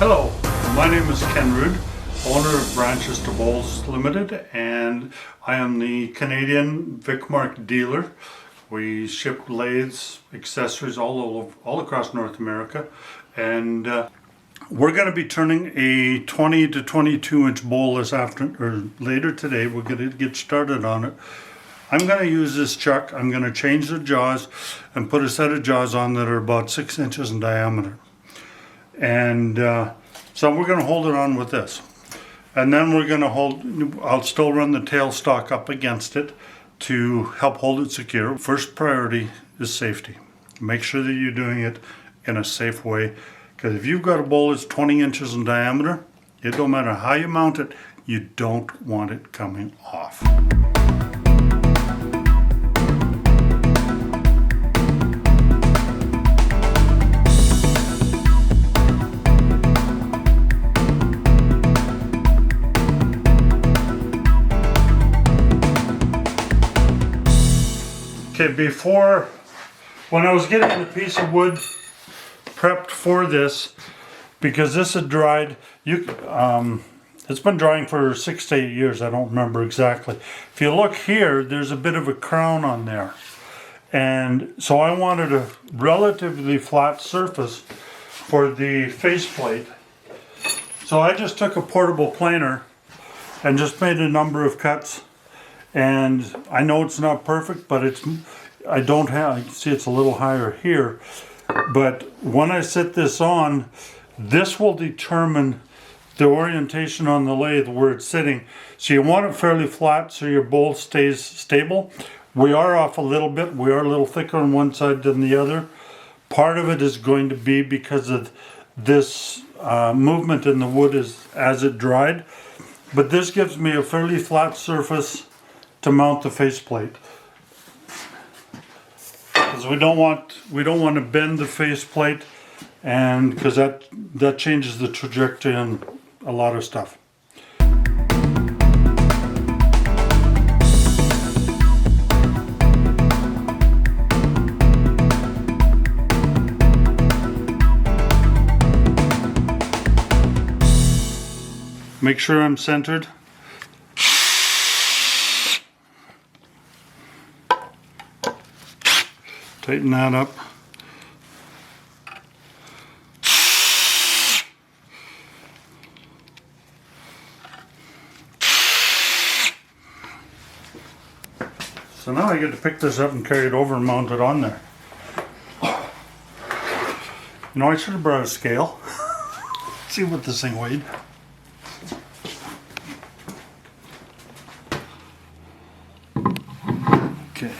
Hello, my name is Ken Rood, owner of Branches to Bowls Limited, and I am the Canadian Vicmark dealer. We ship lathes, accessories all across North America, and we're going to be turning a 20 to 22 inch bowl this afternoon or later today. We're going to get started on it. I'm going to use this chuck. I'm going to change the jaws and put a set of jaws on that are about 6 inches in diameter. And so we're going to hold it on with this. And then we're going to I'll still run the tailstock up against it to help hold it secure. First priority is safety. Make sure that you're doing it in a safe way. Because if you've got a bowl that's 20 inches in diameter, it don't matter how you mount it, you don't want it coming off. Okay, when I was getting the piece of wood prepped for this, because this had dried, it's been drying for 6 to 8 years, I don't remember exactly. If you look here, there's a bit of a crown on there. And so I wanted a relatively flat surface for the faceplate. So I just took a portable planer and just made a number of cuts. And I know it's not perfect, but I see it's a little higher here. But when I set this on, this will determine the orientation on the lathe where it's sitting. So you want it fairly flat so your bowl stays stable. We are off a little bit. We are a little thicker on one side than the other. Part of it is going to be because of this movement in the wood as it dried. But this gives me a fairly flat surface to mount the faceplate, because we don't want to bend the faceplate, and because that changes the trajectory on a lot of stuff. Make sure I'm centered. Tighten that up. So now I get to pick this up and carry it over and mount it on there. You know, I should have brought a scale. See what this thing weighed. Okay.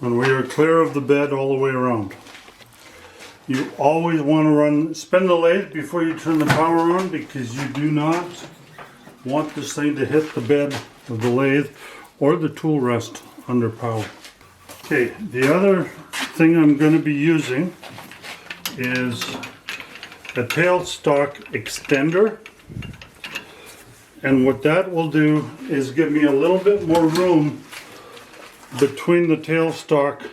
And we are clear of the bed all the way around. You always want to spin the lathe before you turn the power on, because you do not want this thing to hit the bed of the lathe or the tool rest under power. Okay, the other thing I'm going to be using is a tailstock extender. And what that will do is give me a little bit more room between the tailstock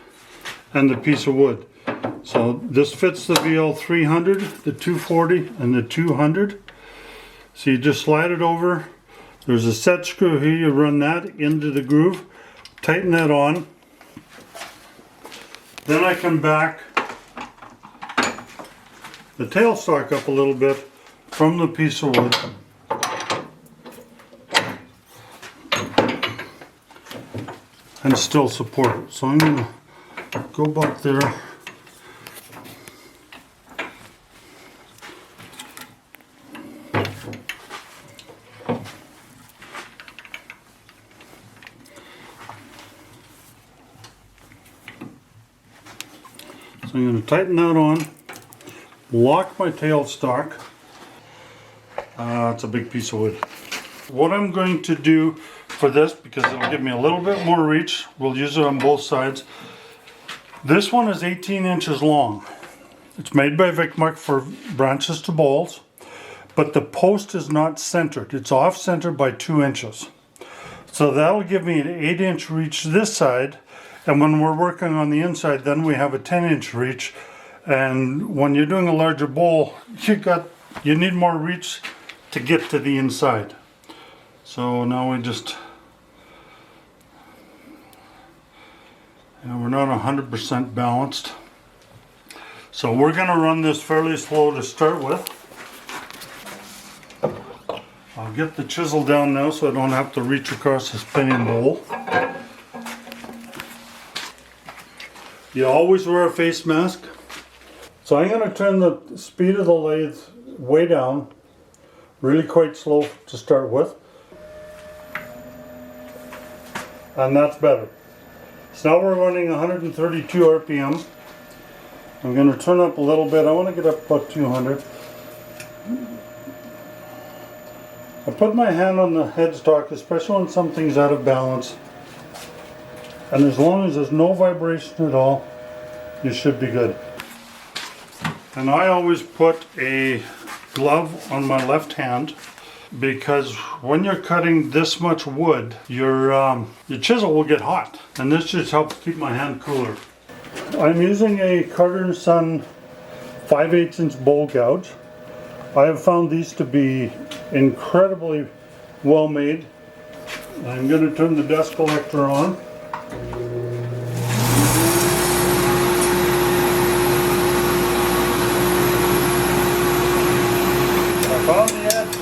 and the piece of wood. So this fits the VL300, the 240, and the 200. So you just slide it over. There's a set screw here. You run that into the groove, tighten that on. Then I can back the tailstock up a little bit from the piece of wood. And still support it. So I'm going to go back there. So I'm going to tighten that on, lock my tailstock. It's a big piece of wood. What I'm going to do for this, because it'll give me a little bit more reach, we'll use it on both sides. This one is 18 inches long. It's made by Vicmark for branches to bowls, but the post is not centered. It's off center by 2 inches. So that'll give me an 8-inch reach this side, and when we're working on the inside, then we have a 10-inch reach. And when you're doing a larger bowl, you need more reach to get to the inside. So now we're not 100% balanced. So we're going to run this fairly slow to start with. I'll get the chisel down now so I don't have to reach across the spinning bowl. You always wear a face mask. So I'm going to turn the speed of the lathe way down, really quite slow to start with. And that's better. So now we're running 132 RPM. I'm going to turn up a little bit. I want to get up about 200. I put my hand on the headstock, especially when something's out of balance. And as long as there's no vibration at all, you should be good. And I always put a glove on my left hand, because when you're cutting this much wood, your chisel will get hot. And this just helps keep my hand cooler. I'm using a Carter & Son 5/8 inch bowl gouge. I have found these to be incredibly well made. I'm going to turn the dust collector on. I found the edge.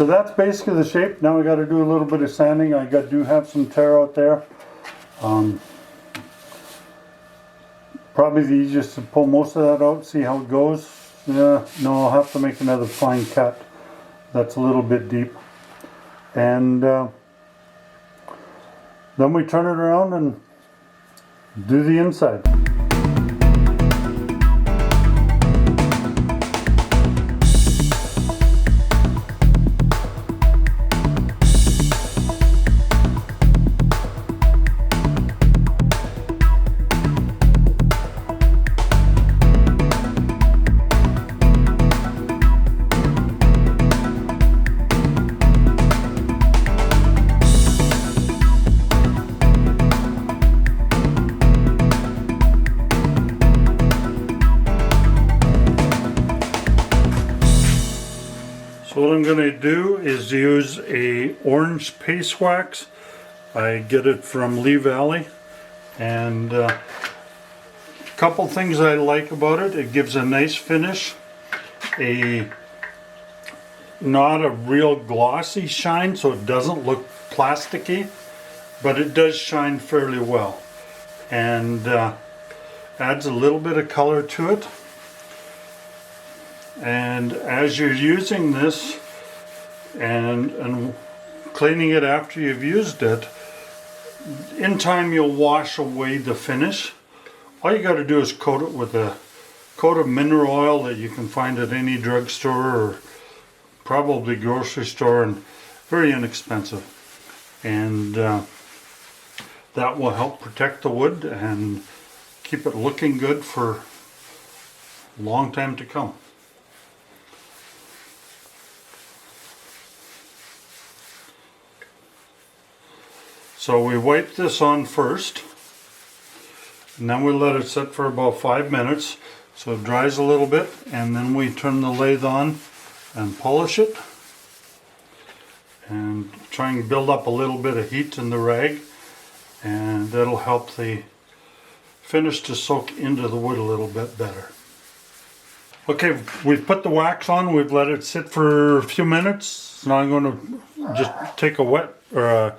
So that's basically the shape. Now we got to do a little bit of sanding. Do have some tear out there. Probably the easiest to pull most of that out, see how it goes. Yeah, no, I'll have to make another fine cut. That's a little bit deep. And then we turn it around and do the inside. So what I'm going to do is use a orange paste wax. I get it from Lee Valley, and a couple things I like about it. It gives a nice finish, not a real glossy shine, so it doesn't look plasticky, but it does shine fairly well, and adds a little bit of color to it. And as you're using this and cleaning it after you've used it, in time you'll wash away the finish. All you got to do is coat it with a coat of mineral oil that you can find at any drugstore or probably grocery store, and very inexpensive. And that will help protect the wood and keep it looking good for a long time to come. So we wipe this on first, and then we let it sit for about 5 minutes so it dries a little bit, and then we turn the lathe on and polish it and try and build up a little bit of heat in the rag, and that'll help the finish to soak into the wood a little bit better. Okay, we've put the wax on, we've let it sit for a few minutes. Now I'm going to just take a wet, or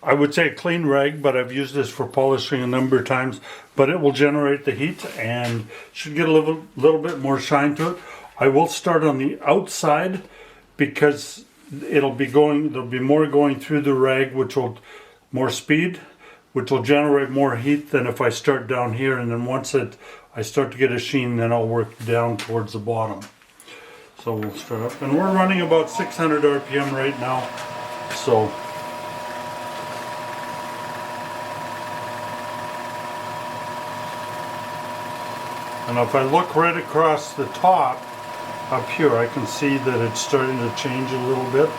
I would say a clean rag, but I've used this for polishing a number of times, but it will generate the heat and should get a little bit more shine to it. I will start on the outside because there'll be more going through the rag, more speed, which will generate more heat than if I start down here, and then once I start to get a sheen, then I'll work down towards the bottom. So we'll start up, and we're running about 600 RPM right now, so and if I look right across the top up here, I can see that it's starting to change a little bit.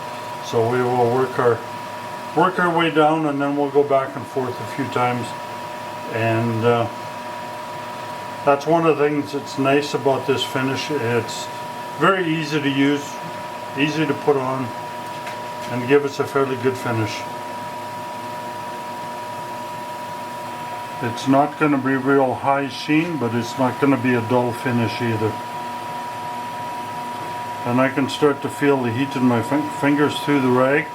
So we will work our way down, and then we'll go back and forth a few times. And that's one of the things that's nice about this finish. It's very easy to use, easy to put on, and give us a fairly good finish. It's not going to be real high sheen, but it's not going to be a dull finish either. And I can start to feel the heat in my fingers through the rag.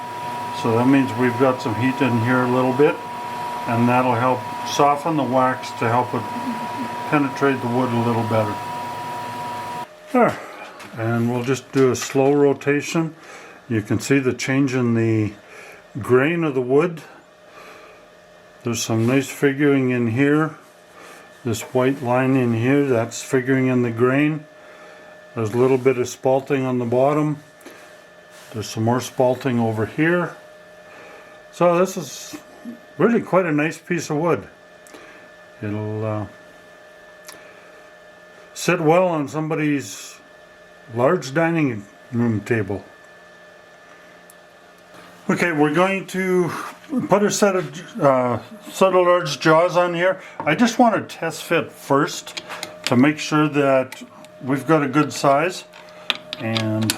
So that means we've got some heat in here a little bit, and that'll help soften the wax to help it penetrate the wood a little better. There. And we'll just do a slow rotation. You can see the change in the grain of the wood. There's some nice figuring in here. This white line in here, that's figuring in the grain. There's a little bit of spalting on the bottom. There's some more spalting over here. So this is really quite a nice piece of wood. It'll sit well on somebody's large dining room table. Okay, we're going to put a set of large jaws on here. I just want to test fit first to make sure that we've got a good size. And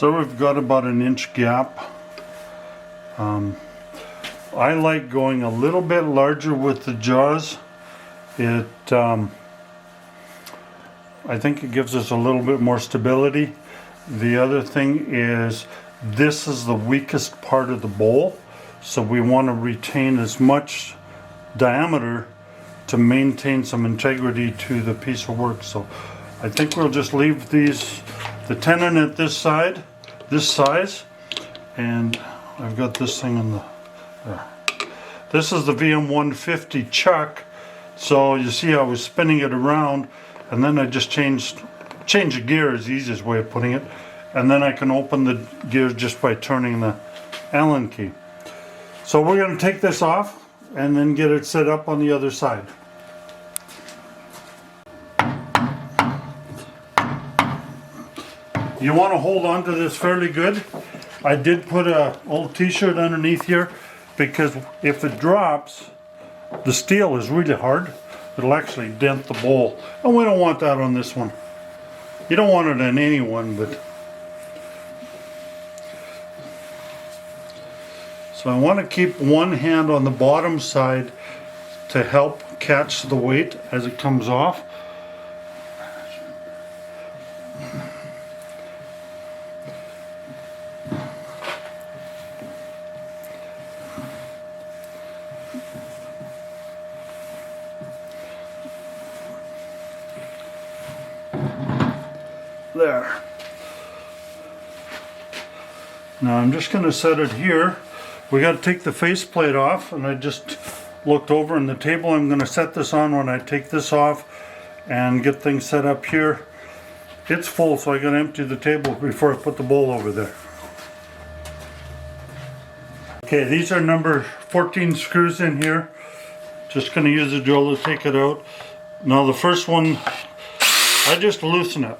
So we've got about an inch gap. I like going a little bit larger with the jaws. I think it gives us a little bit more stability. The other thing is, this is the weakest part of the bowl, so we want to retain as much diameter to maintain some integrity to the piece of work. So I think we'll just leave the tenon at this side, this size, and I've got this thing in the there. This is the VM150 chuck, so you see I was spinning it around, and then I just change the gear is the easiest way of putting it, and then I can open the gears just by turning the Allen key. So we're going to take this off and then get it set up on the other side. You want to hold on to this fairly good. I did put a old t-shirt underneath here, because if it drops, the steel is really hard. It'll actually dent the bowl, and we don't want that on this one. You don't want it on any one, but so I want to keep one hand on the bottom side to help catch the weight as it comes off. There. Now I'm just going to set it here. We got to take the faceplate off, and I just looked over in the table. I'm going to set this on when I take this off and get things set up here. It's full, so I got to empty the table before I put the bowl over there. Okay, these are number 14 screws in here. Just going to use a drill to take it out. Now the first one, I just loosen it.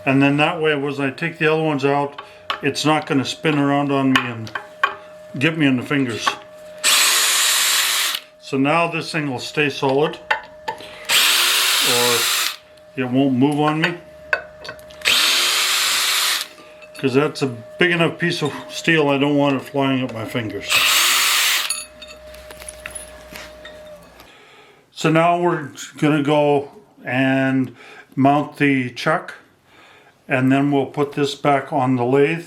And then that way, as I take the other ones out, it's not going to spin around on me and get me in the fingers. So now this thing will stay solid, or it won't move on me, because that's a big enough piece of steel. I don't want it flying at my fingers. So now we're going to go and mount the chuck, and then we'll put this back on the lathe,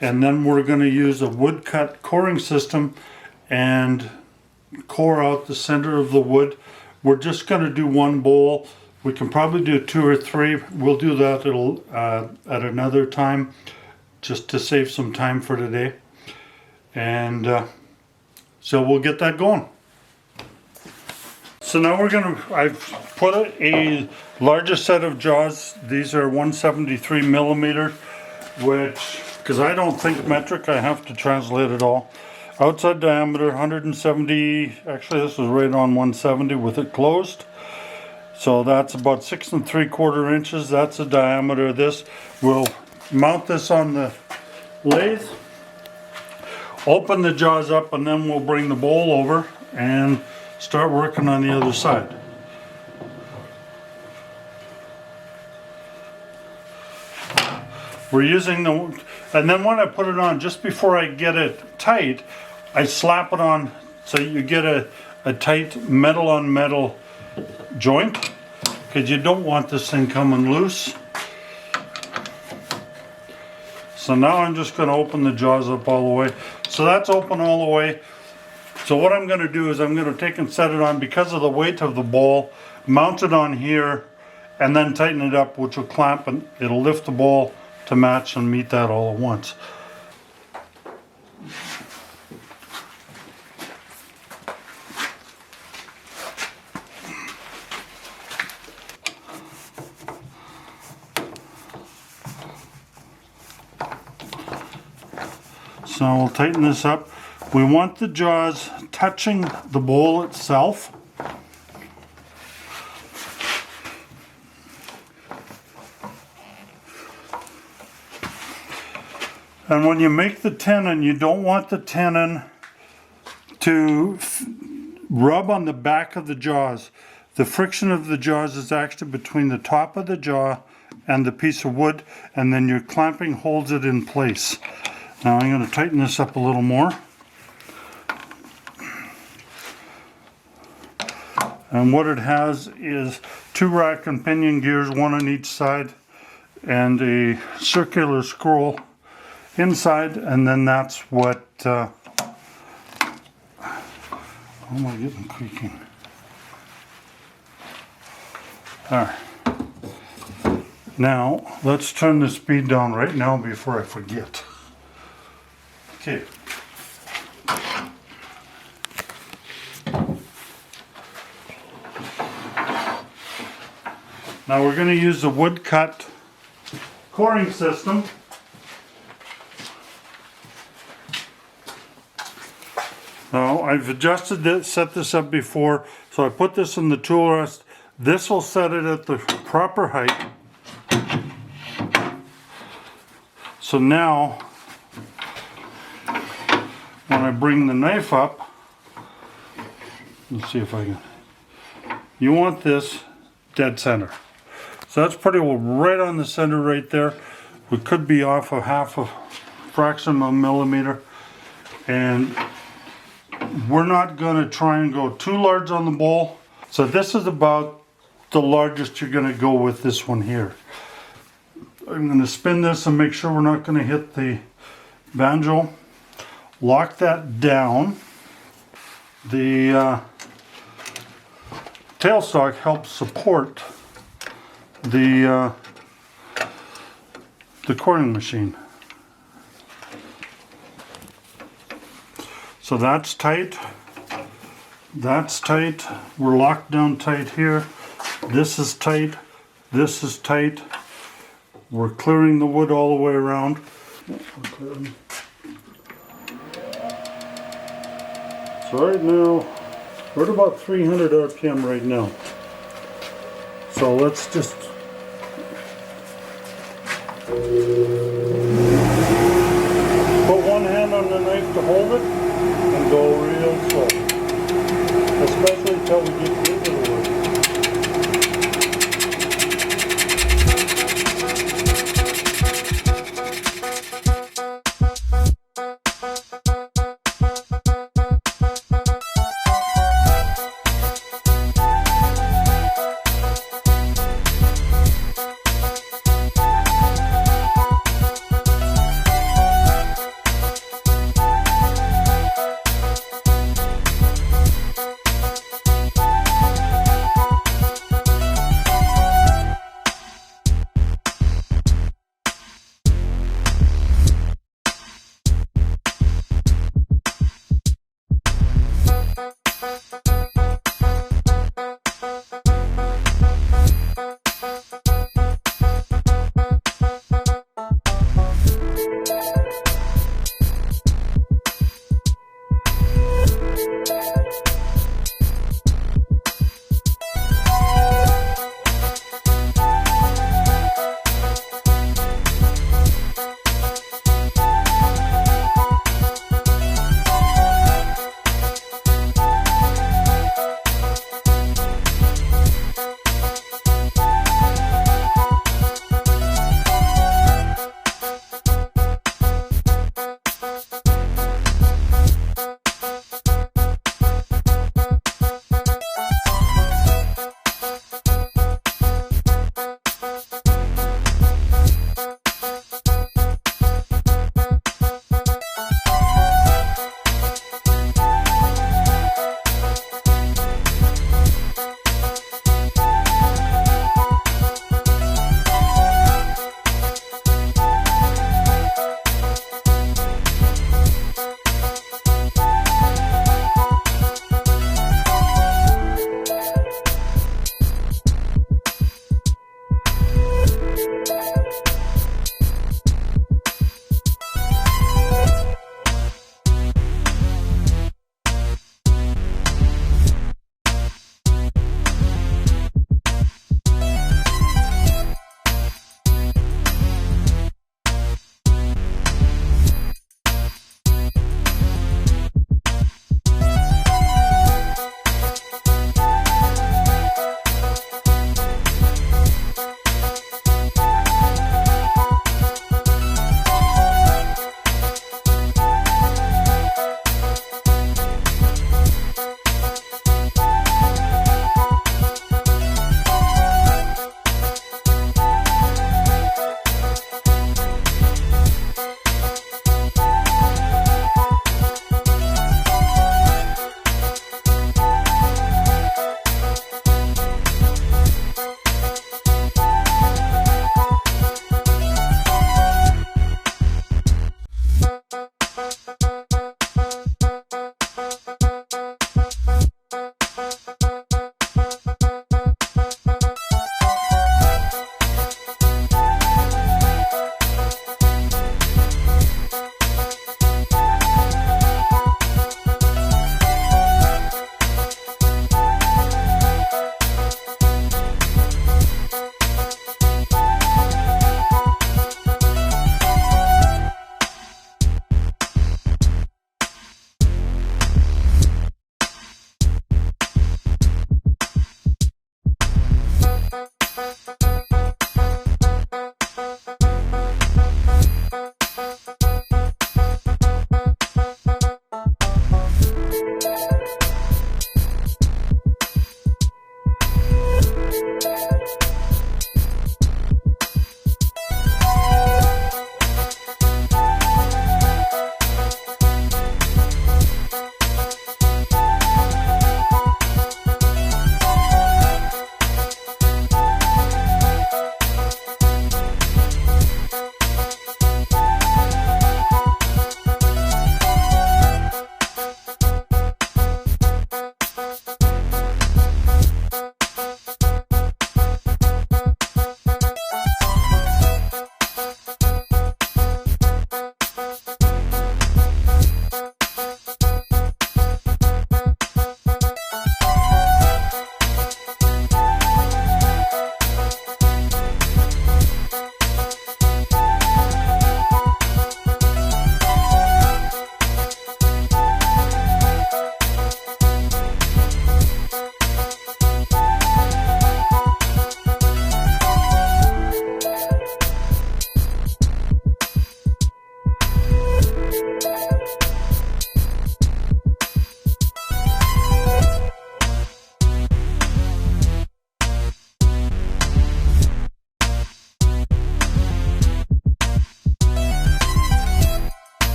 and then we're going to use a WoodCut coring system and core out the center of the wood. We're just going to do one bowl. We can probably do 2 or 3. We'll do that at another time, just to save some time for today. And so we'll get that going. So now I've put a larger set of jaws. These are 173 millimeter, which, because I don't think metric, I have to translate it all. Outside diameter 170, actually this is right on 170 with it closed. So that's about 6 3/4 inches. That's the diameter of this. We'll mount this on the lathe, open the jaws up, and then we'll bring the bowl over and start working on the other side. We're using and then when I put it on, just before I get it tight, I slap it on so you get a tight metal on metal joint, because you don't want this thing coming loose. So now I'm just going to open the jaws up all the way. So that's open all the way. So what I'm going to do is I'm going to take and set it on, because of the weight of the bowl, mount it on here, and then tighten it up, which will clamp, and it'll lift the bowl to match and meet that all at once. So we'll tighten this up. We want the jaws touching the bowl itself. And when you make the tenon, you don't want the tenon to rub on the back of the jaws. The friction of the jaws is actually between the top of the jaw and the piece of wood, and then your clamping holds it in place. Now I'm going to tighten this up a little more. And what it has is 2 rack and pinion gears, 1 on each side, and a circular scroll inside, and then that's what oh my goodness, creaking. Alright. Now let's turn the speed down right now before I forget. Okay. Now we're going to use the WoodCut coring system. Now I've adjusted this, set this up before, so I put this in the tool rest. This will set it at the proper height. So now, when I bring the knife up, let's see if I can, you want this dead center. So that's pretty well right on the center right there. We could be off a half a fraction of a millimeter. And we're not going to try and go too large on the bowl. So this is about the largest you're going to go with this one here. I'm going to spin this and make sure we're not going to hit the banjo. Lock that down. The tailstock helps support the coring machine. So that's tight. That's tight. We're locked down tight here. This is tight. This is tight. We're clearing the wood all the way around. So right now, we're at about 300 RPM right now. So let's just put one hand on the knife to hold it and go real slow, especially until we get into the wood.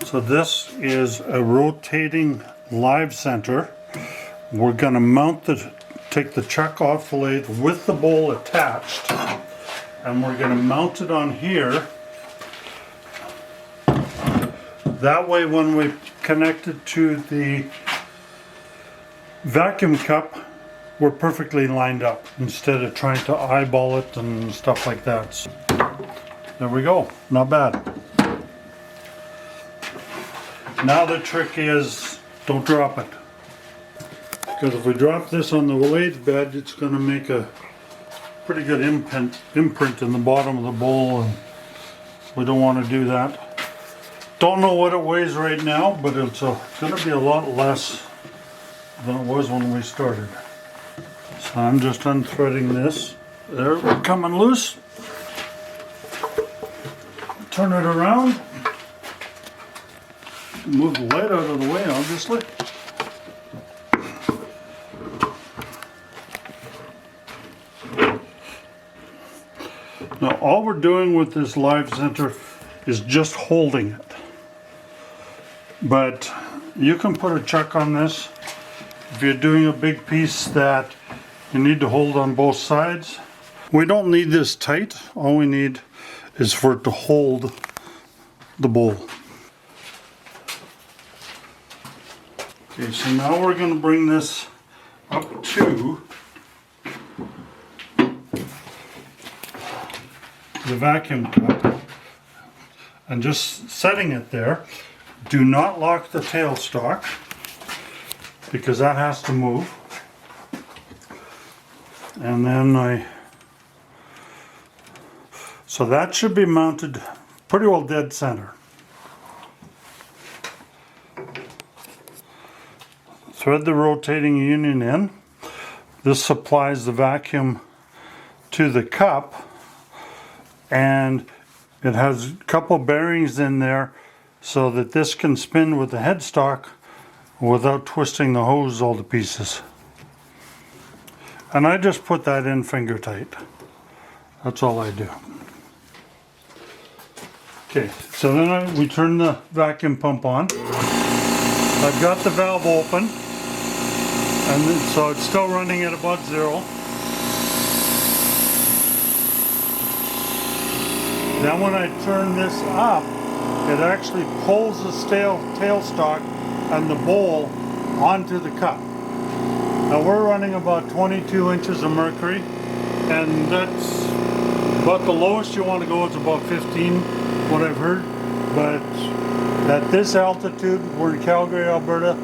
So this is a rotating live center. We're going to mount take the chuck off the lathe with the bowl attached, and we're going to mount it on here. That way when we connect it to the vacuum cup, we're perfectly lined up instead of trying to eyeball it and stuff like that. So, there we go, not bad. Now the trick is, don't drop it. Because if we drop this on the lathe bed, it's going to make a pretty good imprint in the bottom of the bowl, and we don't want to do that. Don't know what it weighs right now, but it's going to be a lot less than it was when we started. So I'm just unthreading this. There, we're coming loose. Turn it around. Move the light out of the way, obviously. Now all we're doing with this live center is just holding it. But you can put a chuck on this if you're doing a big piece that you need to hold on both sides. We don't need this tight. All we need is for it to hold the bowl. Okay, so now we're going to bring this up to the vacuum cup and just setting it there. Do not lock the tailstock because that has to move. And then so that should be mounted pretty well dead center. Thread the rotating union in. This supplies the vacuum to the cup, and it has a couple bearings in there so that this can spin with the headstock without twisting the hose all to pieces. And I just put that in finger tight. That's all I do. Okay, so then we turn the vacuum pump on. I've got the valve open, and so it's still running at about 0. Then when I turn this up, it actually pulls the tailstock and the bowl onto the cup. Now we're running about 22 inches of mercury, and that's about the lowest you want to go. It's about 15, what I've heard. But at this altitude, we're in Calgary, Alberta,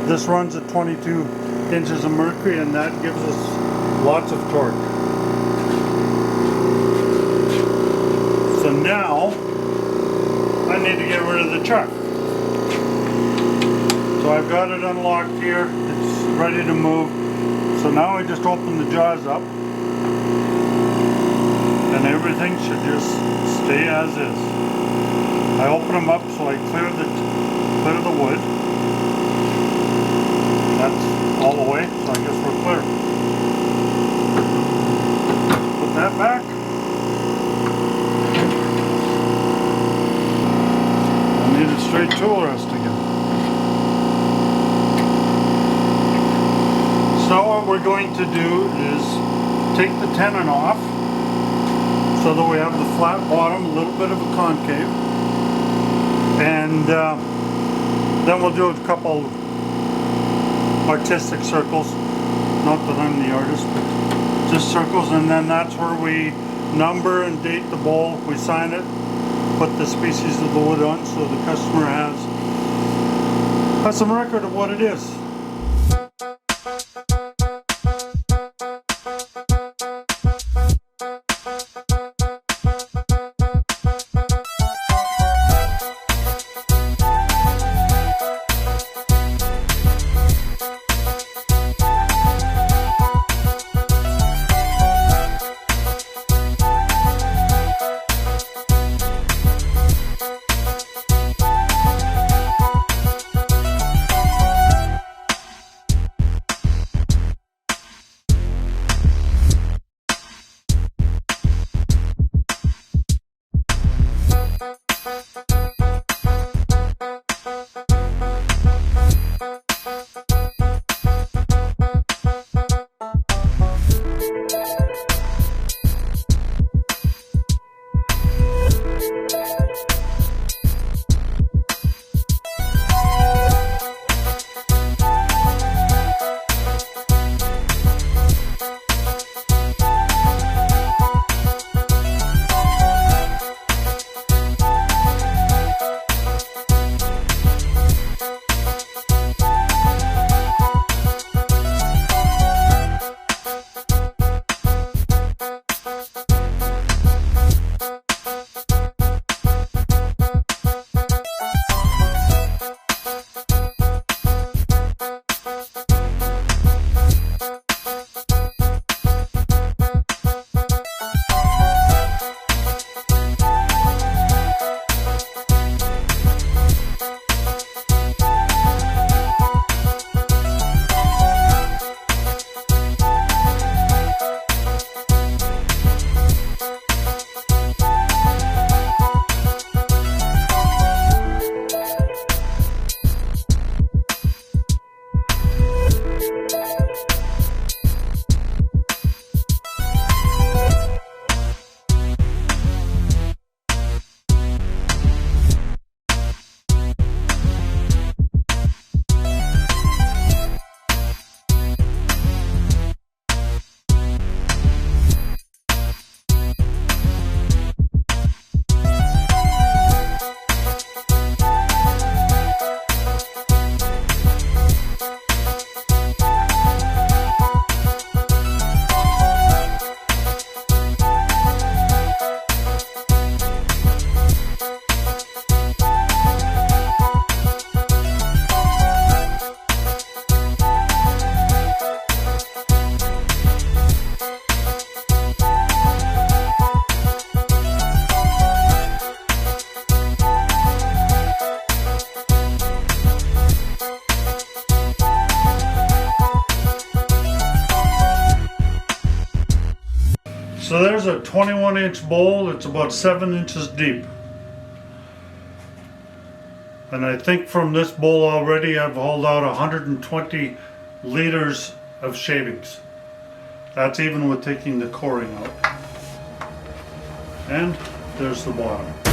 this runs at 22 inches of mercury, and that gives us lots of torque. So now I need to get rid of the chuck. So I've got it unlocked here, it's ready to move. So now I just open the jaws up and everything should just stay as is. I open them up so I clear the wood. That's all the way, so I guess we're clear. Put that back. I need a straight tool rest again. So what we're going to do is take the tenon off so that we have the flat bottom, a little bit of a concave, and then we'll do a couple artistic circles. Not that I'm the artist, but just circles, and then that's where we number and date the bowl. We sign it, put the species of the wood on so the customer has some record of what it is. 21-inch bowl. It's about 7 inches deep. And I think from this bowl already I've hauled out 120 liters of shavings. That's even with taking the coring out. And there's the bottom.